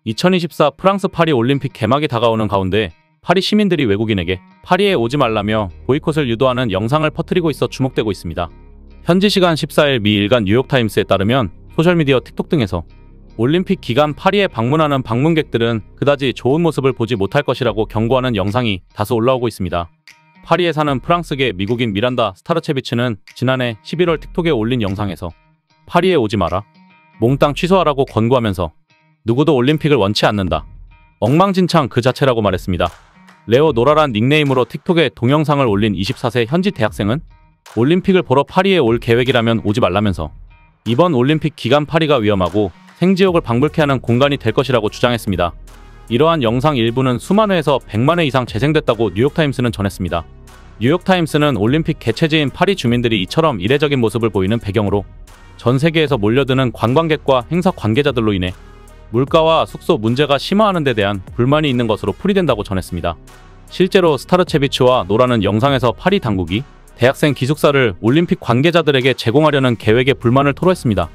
2024 프랑스 파리 올림픽 개막이 다가오는 가운데 파리 시민들이 외국인에게 파리에 오지 말라며 보이콧을 유도하는 영상을 퍼뜨리고 있어 주목되고 있습니다. 현지 시간 14일 미 일간 뉴욕타임스에 따르면 소셜미디어 틱톡 등에서 올림픽 기간 파리에 방문하는 방문객들은 그다지 좋은 모습을 보지 못할 것이라고 경고하는 영상이 다수 올라오고 있습니다. 파리에 사는 프랑스계 미국인 미란다 스타르체비츠는 지난해 11월 틱톡에 올린 영상에서 파리에 오지 마라, 몽땅 취소하라고 권고하면서 누구도 올림픽을 원치 않는다, 엉망진창 그 자체라고 말했습니다. 레오 노라란 닉네임으로 틱톡에 동영상을 올린 24세 현지 대학생은 올림픽을 보러 파리에 올 계획이라면 오지 말라면서 이번 올림픽 기간 파리가 위험하고 생지옥을 방불케 하는 공간이 될 것이라고 주장했습니다. 이러한 영상 일부는 수만 회에서 100만 회 이상 재생됐다고 뉴욕타임스는 전했습니다. 뉴욕타임스는 올림픽 개최지인 파리 주민들이 이처럼 이례적인 모습을 보이는 배경으로 전 세계에서 몰려드는 관광객과 행사 관계자들로 인해 물가와 숙소 문제가 심화하는 데 대한 불만이 있는 것으로 풀이된다고 전했습니다. 실제로 스타르체비츠와 노라는 영상에서 파리 당국이 대학생 기숙사를 올림픽 관계자들에게 제공하려는 계획에 불만을 토로했습니다.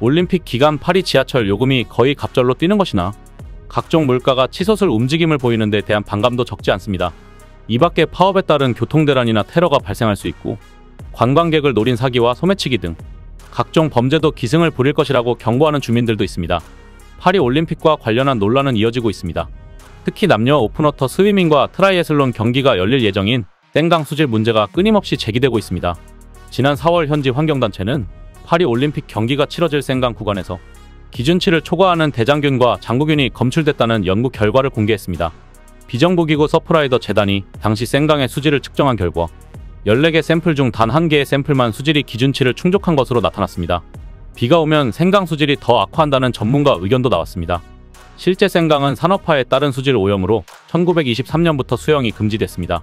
올림픽 기간 파리 지하철 요금이 거의 갑절로 뛰는 것이나 각종 물가가 치솟을 움직임을 보이는 데 대한 반감도 적지 않습니다. 이 밖에 파업에 따른 교통대란이나 테러가 발생할 수 있고 관광객을 노린 사기와 소매치기 등 각종 범죄도 기승을 부릴 것이라고 경고하는 주민들도 있습니다. 파리 올림픽과 관련한 논란은 이어지고 있습니다. 특히 남녀 오픈워터 스위밍과 트라이애슬론 경기가 열릴 예정인 땡강 수질 문제가 끊임없이 제기되고 있습니다. 지난 4월 현지 환경단체는 파리 올림픽 경기가 치러질 땡강 구간에서 기준치를 초과하는 대장균과 장구균이 검출됐다는 연구 결과를 공개했습니다. 비정부기구 서프라이더 재단이 당시 땡강의 수질을 측정한 결과 14개 샘플 중 단 1개의 샘플만 수질이 기준치를 충족한 것으로 나타났습니다. 비가 오면 땡강 수질이 더 악화한다는 전문가 의견도 나왔습니다. 실제 땡강은 산업화에 따른 수질 오염으로 1923년부터 수영이 금지됐습니다.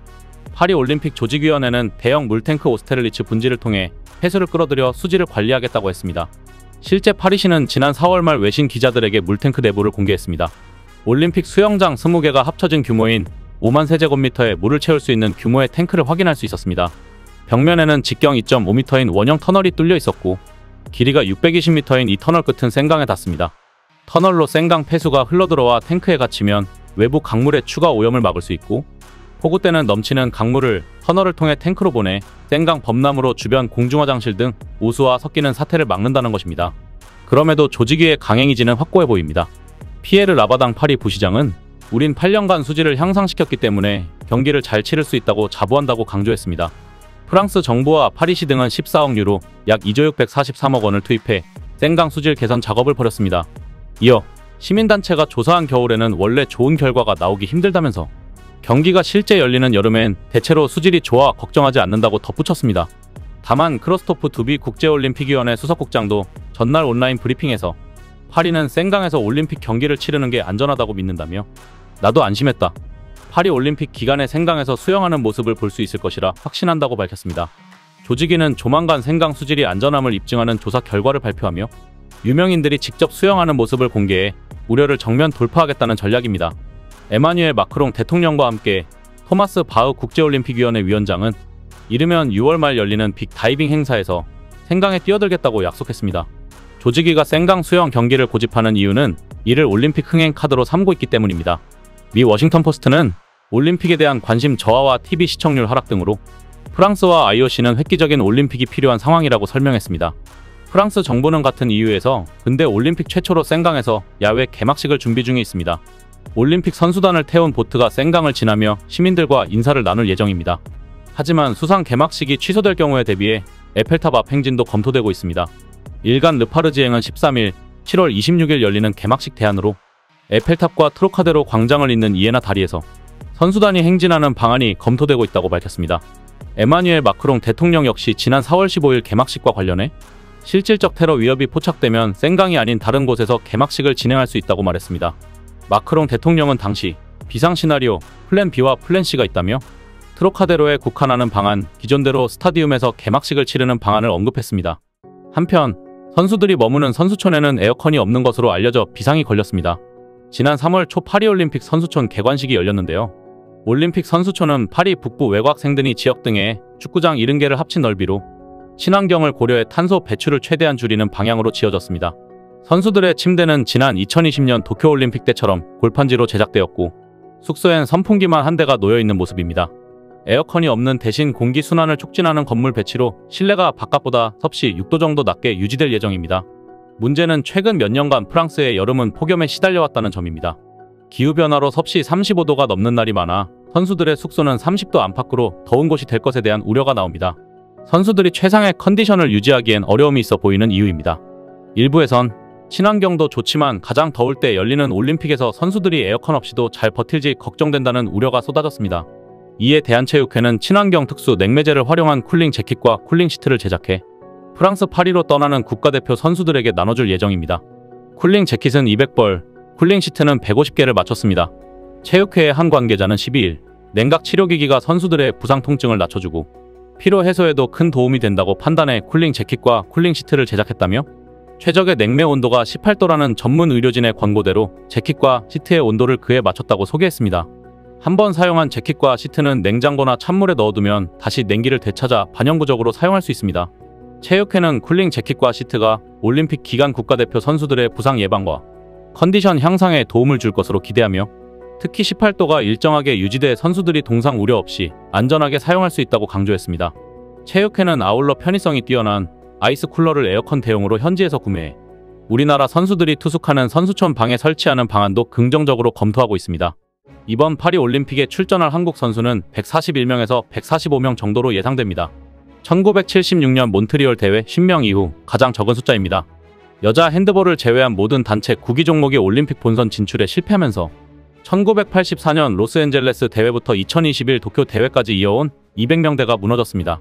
파리 올림픽 조직위원회는 대형 물탱크 오스테를리츠 분지를 통해 해수를 끌어들여 수질을 관리하겠다고 했습니다. 실제 파리시는 지난 4월 말 외신 기자들에게 물탱크 내부를 공개했습니다. 올림픽 수영장 20개가 합쳐진 규모인 5만 세제곱미터의 물을 채울 수 있는 규모의 탱크를 확인할 수 있었습니다. 벽면에는 직경 2.5m인 원형 터널이 뚫려 있었고 길이가 620m인 이 터널 끝은 땡강에 닿습니다. 터널로 땡강 폐수가 흘러들어와 탱크에 갇히면 외부 강물의 추가 오염을 막을 수 있고 폭우 때는 넘치는 강물을 터널을 통해 탱크로 보내 땡강 범람으로 주변 공중화장실 등 오수와 섞이는 사태를 막는다는 것입니다. 그럼에도 조직위의 강행이지는 확고해 보입니다. 피에르 라바당 파리 부시장은 우린 8년간 수질을 향상시켰기 때문에 경기를 잘 치를 수 있다고 자부한다고 강조했습니다. 프랑스 정부와 파리시 등은 14억 유로 약 2조 643억 원을 투입해 땡강 수질 개선 작업을 벌였습니다. 이어 시민단체가 조사한 겨울에는 원래 좋은 결과가 나오기 힘들다면서 경기가 실제 열리는 여름엔 대체로 수질이 좋아 걱정하지 않는다고 덧붙였습니다. 다만 크로스토프 두비 국제올림픽위원회 수석국장도 전날 온라인 브리핑에서 파리는 땡강에서 올림픽 경기를 치르는 게 안전하다고 믿는다며 나도 안심했다. 파리 올림픽 기간에 땡강에서 수영하는 모습을 볼 수 있을 것이라 확신한다고 밝혔습니다. 조직위는 조만간 땡강 수질이 안전함을 입증하는 조사 결과를 발표하며 유명인들이 직접 수영하는 모습을 공개해 우려를 정면 돌파하겠다는 전략입니다. 에마뉴엘 마크롱 대통령과 함께 토마스 바흐 국제올림픽위원회 위원장은 이르면 6월 말 열리는 빅다이빙 행사에서 땡강에 뛰어들겠다고 약속했습니다. 조직위가 땡강 수영 경기를 고집하는 이유는 이를 올림픽 흥행 카드로 삼고 있기 때문입니다. 미 워싱턴 포스트는 올림픽에 대한 관심 저하와 TV 시청률 하락 등으로 프랑스와 IOC는 획기적인 올림픽이 필요한 상황이라고 설명했습니다. 프랑스 정부는 같은 이유에서 근대 올림픽 최초로 땡강에서 야외 개막식을 준비 중에 있습니다. 올림픽 선수단을 태운 보트가 땡강을 지나며 시민들과 인사를 나눌 예정입니다. 하지만 수상 개막식이 취소될 경우에 대비해 에펠탑 앞 행진도 검토되고 있습니다. 일간 르파르지행은 13일, 7월 26일 열리는 개막식 대안으로 에펠탑과 트로카데로 광장을 잇는 이에나 다리에서 선수단이 행진하는 방안이 검토되고 있다고 밝혔습니다. 에마뉴엘 마크롱 대통령 역시 지난 4월 15일 개막식과 관련해 실질적 테러 위협이 포착되면 땡강이 아닌 다른 곳에서 개막식을 진행할 수 있다고 말했습니다. 마크롱 대통령은 당시 비상시나리오 플랜 B와 플랜 C가 있다며 트로카데로에 국한하는 방안, 기존대로 스타디움에서 개막식을 치르는 방안을 언급했습니다. 한편 선수들이 머무는 선수촌에는 에어컨이 없는 것으로 알려져 비상이 걸렸습니다. 지난 3월 초 파리올림픽 선수촌 개관식이 열렸는데요. 올림픽 선수촌은 파리 북부 외곽 생드니 지역 등에 축구장 70개를 합친 넓이로 친환경을 고려해 탄소 배출을 최대한 줄이는 방향으로 지어졌습니다. 선수들의 침대는 지난 2020년 도쿄올림픽 때처럼 골판지로 제작되었고 숙소엔 선풍기만 한 대가 놓여있는 모습입니다. 에어컨이 없는 대신 공기순환을 촉진하는 건물 배치로 실내가 바깥보다 섭씨 6도 정도 낮게 유지될 예정입니다. 문제는 최근 몇 년간 프랑스의 여름은 폭염에 시달려왔다는 점입니다. 기후변화로 섭씨 35도가 넘는 날이 많아 선수들의 숙소는 30도 안팎으로 더운 곳이 될 것에 대한 우려가 나옵니다. 선수들이 최상의 컨디션을 유지하기엔 어려움이 있어 보이는 이유입니다. 일부에선 친환경도 좋지만 가장 더울 때 열리는 올림픽에서 선수들이 에어컨 없이도 잘 버틸지 걱정된다는 우려가 쏟아졌습니다. 이에 대한체육회는 친환경 특수 냉매제를 활용한 쿨링 재킷과 쿨링 시트를 제작해 프랑스 파리로 떠나는 국가대표 선수들에게 나눠줄 예정입니다. 쿨링 재킷은 200벌, 쿨링 시트는 150개를 맞췄습니다. 체육회의 한 관계자는 12일 냉각 치료기기가 선수들의 부상 통증을 낮춰주고 피로 해소에도 큰 도움이 된다고 판단해 쿨링 재킷과 쿨링 시트를 제작했다며 최적의 냉매 온도가 18도라는 전문 의료진의 권고대로 재킷과 시트의 온도를 그에 맞췄다고 소개했습니다. 한 번 사용한 재킷과 시트는 냉장고나 찬물에 넣어두면 다시 냉기를 되찾아 반영구적으로 사용할 수 있습니다. 체육회는 쿨링 재킷과 시트가 올림픽 기간 국가대표 선수들의 부상 예방과 컨디션 향상에 도움을 줄 것으로 기대하며 특히 18도가 일정하게 유지돼 선수들이 동상 우려 없이 안전하게 사용할 수 있다고 강조했습니다. 체육회는 아울러 편의성이 뛰어난 아이스 쿨러를 에어컨 대용으로 현지에서 구매해 우리나라 선수들이 투숙하는 선수촌 방에 설치하는 방안도 긍정적으로 검토하고 있습니다. 이번 파리 올림픽에 출전할 한국 선수는 141명에서 145명 정도로 예상됩니다. 1976년 몬트리올 대회 10명 이후 가장 적은 숫자입니다. 여자 핸드볼을 제외한 모든 단체 구기 종목의 올림픽 본선 진출에 실패하면서 1984년 로스앤젤레스 대회부터 2021 도쿄 대회까지 이어온 200명대가 무너졌습니다.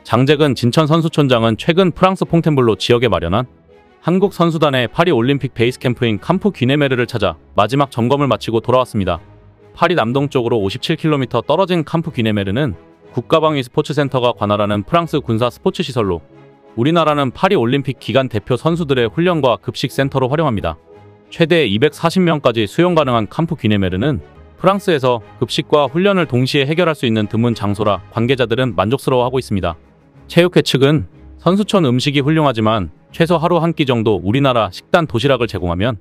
장재근 진천 선수촌장은 최근 프랑스 퐁텐블로 지역에 마련한 한국 선수단의 파리 올림픽 베이스 캠프인 캠프 귀네메르를 찾아 마지막 점검을 마치고 돌아왔습니다. 파리 남동쪽으로 57km 떨어진 캠프 귀네메르는 국가방위 스포츠센터가 관할하는 프랑스 군사 스포츠 시설로 우리나라는 파리 올림픽 기간 대표 선수들의 훈련과 급식 센터로 활용합니다. 최대 240명까지 수용 가능한 캠프 귀네메르는 프랑스에서 급식과 훈련을 동시에 해결할 수 있는 드문 장소라 관계자들은 만족스러워하고 있습니다. 체육회 측은 선수촌 음식이 훌륭하지만 최소 하루 한 끼 정도 우리나라 식단 도시락을 제공하면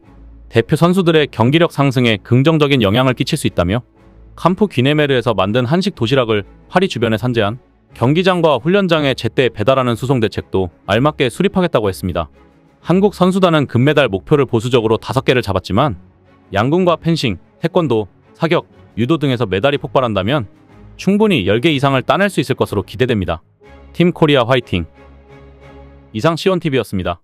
대표 선수들의 경기력 상승에 긍정적인 영향을 끼칠 수 있다며 캠프 귀네메르에서 만든 한식 도시락을 파리 주변에 산재한 경기장과 훈련장에 제때 배달하는 수송 대책도 알맞게 수립하겠다고 했습니다. 한국 선수단은 금메달 목표를 보수적으로 5개를 잡았지만 양궁과 펜싱, 태권도, 사격, 유도 등에서 메달이 폭발한다면 충분히 10개 이상을 따낼 수 있을 것으로 기대됩니다. 팀 코리아 화이팅! 이상 시온TV였습니다.